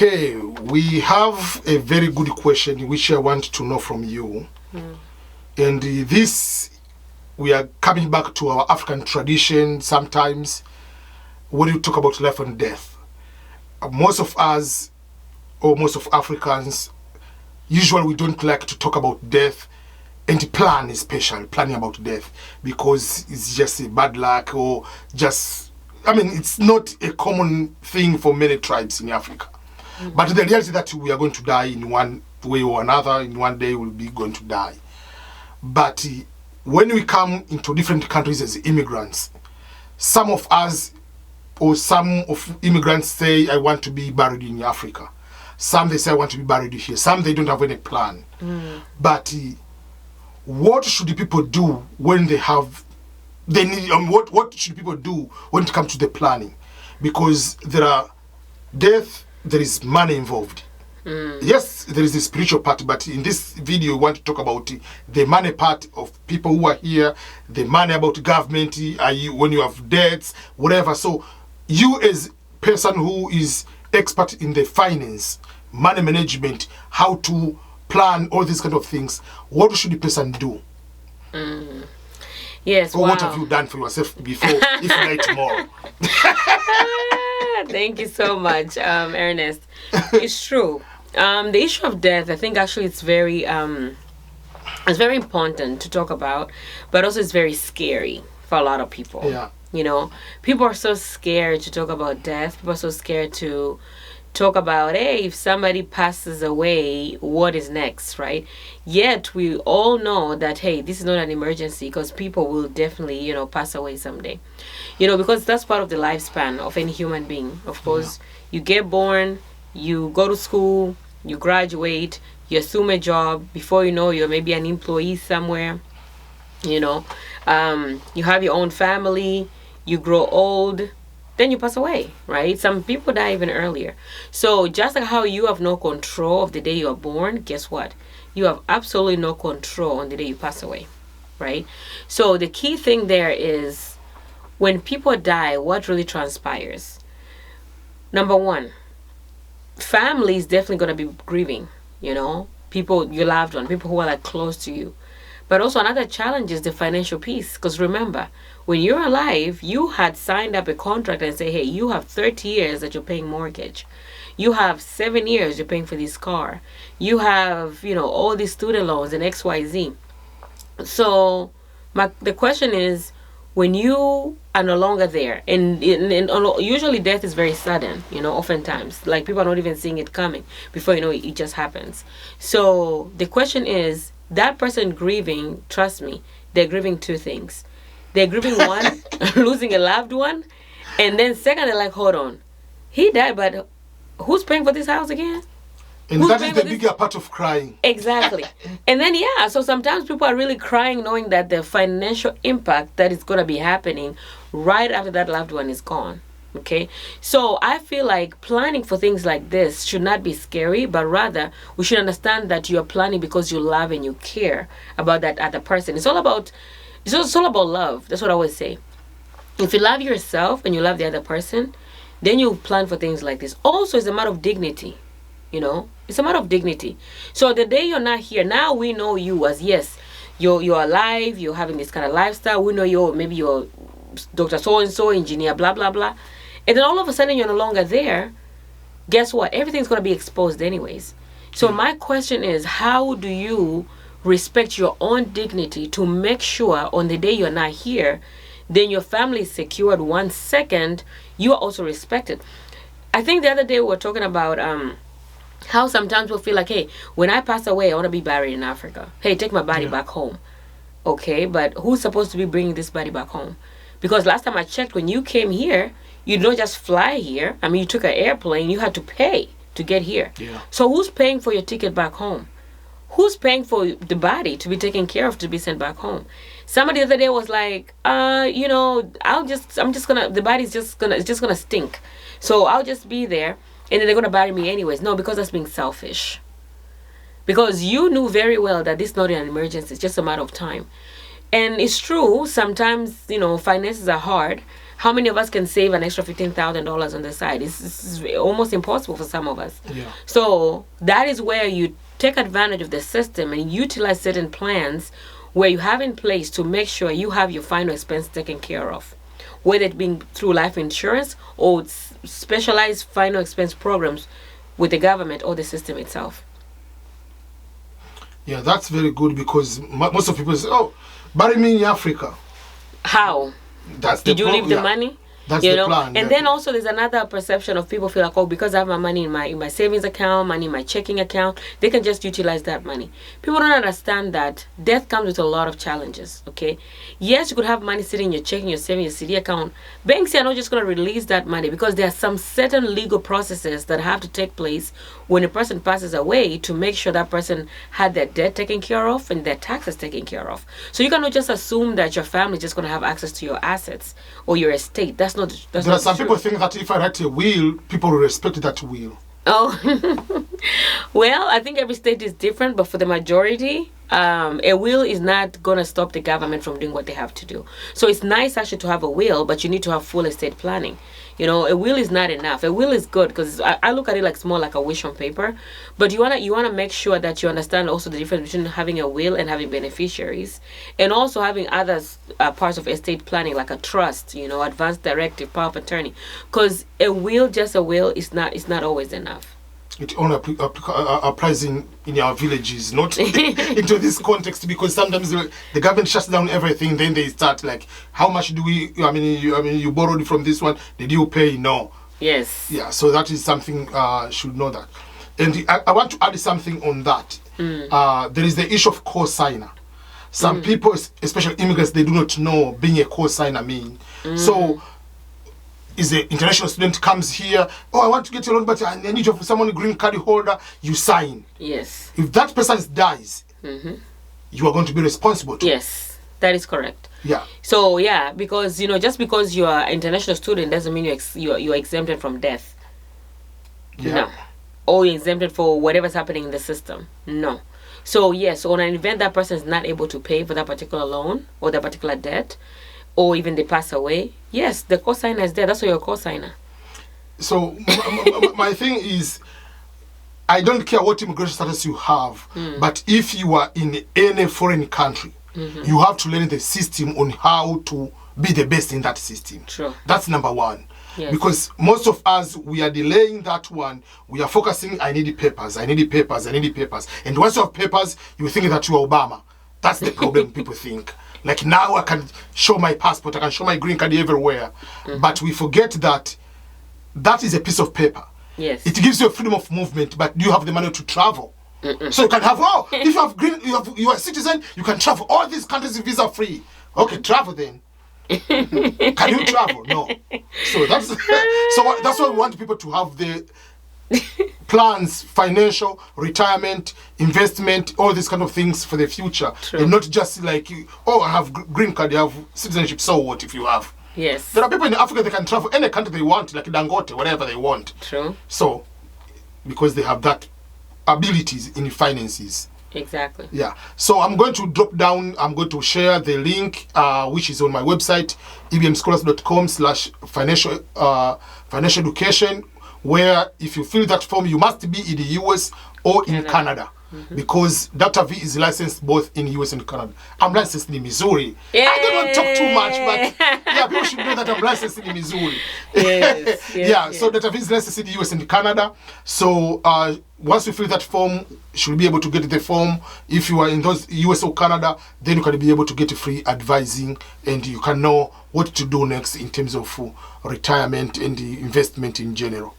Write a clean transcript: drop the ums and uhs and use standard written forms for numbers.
Okay, we have a very good question which I want to know from you. And this, we are coming back to our African tradition sometimes when you talk about life and death. Most of us, or most of Africans, usually we don't like to talk about death and plan, especially planning about death, because it's just a bad luck or just, I mean, it's not a common thing for many tribes in Africa. But the reality that we are going to die in one way or another, in one day we'll be going to die. But when we come into different countries as immigrants, some of us or some of immigrants say, I want to be buried in Africa. Some they say, I want to be buried here. Some they don't have any plan. But what should the people do when they have, they need, what should people do when it comes to the planning? Because there are death, there is money involved. Yes, there is the spiritual part, but in this video we want to talk about the money part of people who are here, the money about government, when you have debts, whatever. So you as person who is expert in the finance, money management, how to plan all these kind of things, what should the person do? Yes, or what have you done for yourself before, if not tomorrow? Thank you so much, Ernest. It's true. The issue of death, I think actually it's very important to talk about, but also it's very scary for a lot of people. Yeah. You know, people are so scared to talk about death. People are so scared to talk about, hey, if somebody passes away, what is next, right? Yet we all know that, hey, this is not an emergency, because people will definitely, you know, pass away someday. You know, because that's part of the lifespan of any human being. Of course, you get born, you go to school, you graduate, you assume a job. Before you know, you're maybe an employee somewhere. You know, you have your own family, you grow old, then you pass away, right? Some people die even earlier. So just like how you have no control of the day you are born, guess what? You have absolutely no control on the day you pass away, right? So the key thing there is, when people die, what really transpires? Number one, family is definitely going to be grieving, you know, people, your loved one, people who are like close to you. But also another challenge is the financial piece. Because remember, when you're alive, you had signed up a contract and say, hey, you have 30 years that you're paying mortgage. You have 7 years you're paying for this car. You have, you know, all these student loans and XYZ. So the question is, when you are no longer there, and usually death is very sudden, you know, oftentimes, like people are not even seeing it coming. Before you know it, it just happens. So the question is, that person grieving, trust me, they're grieving two things. They're grieving one, losing a loved one, and then second, they're like, hold on, he died, but who's paying for this house again? And that is the bigger part of crying. Exactly. And then, yeah, so sometimes people are really crying knowing that the financial impact that is going to be happening right after that loved one is gone. Okay? So I feel like planning for things like this should not be scary, but rather we should understand that you're planning because you love and you care about that other person. It's all about love. That's what I always say. If you love yourself and you love the other person, then you plan for things like this. Also, it's a matter of dignity. You know, it's a matter of dignity. So the day you're not here, now we know you as, yes, you're alive, you're having this kind of lifestyle. We know maybe you're Dr. So-and-so, engineer, blah, blah, blah. And then all of a sudden you're no longer there. Guess what? Everything's going to be exposed anyways. So my question is, how do you respect your own dignity to make sure on the day you're not here, then your family is secured 1 second, you are also respected. I think the other day we were talking about how sometimes we'll feel like, hey, when I pass away, I want to be buried in Africa. Hey, take my body back home. Okay, but who's supposed to be bringing this body back home? Because last time I checked, when you came here, you don't just fly here. I mean, you took an airplane. You had to pay to get here. Yeah. So who's paying for your ticket back home? Who's paying for the body to be taken care of, to be sent back home? Somebody the other day was like, you know, the body's just gonna stink. So I'll just be there. And then they're going to bury me anyways. No, because that's being selfish. Because you knew very well that this is not an emergency. It's just a matter of time. And it's true, sometimes, you know, finances are hard. How many of us can save an extra $15,000 on the side? It's almost impossible for some of us. Yeah. So that is where you take advantage of the system and utilize certain plans where you have in place to make sure you have your final expense taken care of, whether it being through life insurance or specialized final expense programs with the government or the system itself. Yeah, that's very good, because most of people say, "Oh, bury me in Africa." How? That's Did you leave the yeah. money? That's You the know, plan. and then also there's another perception of people feel like, oh, because I have my money in my savings account, money in my checking account, they can just utilize that money. People don't understand that death comes with a lot of challenges. Okay, yes, you could have money sitting in your checking, your savings, your CD account. Banks are not just going to release that money, because there are some certain legal processes that have to take place when a person passes away to make sure that person had their debt taken care of and their taxes taken care of. So you cannot just assume that your family is just going to have access to your assets or your estate. That's not there not are some true. people think that if I write a will, people will respect that will. Oh, well, I think every state is different, but for the majority, a will is not going to stop the government from doing what they have to do. So it's nice actually to have a will, but you need to have full estate planning. You know, a will is not enough. A will is good because I look at it like it's more like a wish on paper, but you wanna make sure that you understand also the difference between having a will and having beneficiaries, and also having other parts of estate planning like a trust, you know, advance directive, power of attorney. Because a will, just a will, is not always enough. It only applies in our villages, not into this context, because sometimes the government shuts down everything. Then they start like, how much do we? I mean, you borrowed from this one. Did you pay? No. Yes. Yeah. So that is something should know that. And I want to add something on that. There is the issue of co-signer. Some people, especially immigrants, they do not know being a co-signer mean. So. Is an international student comes here, oh, I want to get a loan, but I need you for someone, a green card holder, you sign. Yes. If that person dies, you are going to be responsible too. Yes, that is correct. Yeah. So, yeah, because, you know, just because you are an international student doesn't mean you're exempted from death. Yeah. No. Or you're exempted for whatever's happening in the system. No. So, yes, on an event that person is not able to pay for that particular loan or that particular debt, or even they pass away, yes, the co-signer is there. That's why you're a co-signer. So my thing is, I don't care what immigration status you have, but if you are in any foreign country, you have to learn the system on how to be the best in that system. True. That's number one. Yes. Because most of us, we are delaying that one. We are focusing, I need papers, I need papers, I need papers. And once you have papers, you think that you are Obama. That's the problem people think. Like, now I can show my passport, I can show my green card everywhere. But we forget that that is a piece of paper. Yes. It gives you a freedom of movement, but do you have the money to travel? So you can have, if you have you are a citizen, you can travel. All these countries visa free. Okay, travel then. Can you travel? No. So that's why we want people to have the plans, financial, retirement, investment, all these kind of things for the future. True. And not just like, oh, I have green card, I have citizenship, so what if you have? Yes. There are people in Africa, they can travel any country they want, like Dangote, whatever they want. True. So, because they have that abilities in finances. Exactly. Yeah. So I'm going to drop down, I'm going to share the link, which is on my website, ebmscholars.com/financial education, where if you fill that form, you must be in the US or in Canada. Because Dr. V is licensed both in US and Canada. I'm licensed in Missouri. Yay! I don't want to talk too much, but yeah, people should know that I'm licensed in Missouri. Yes, so Dr. V is licensed in the US and Canada. So once you fill that form, you should be able to get the form. If you are in those US or Canada, then you can be able to get free advising, and you can know what to do next in terms of retirement and the investment in general.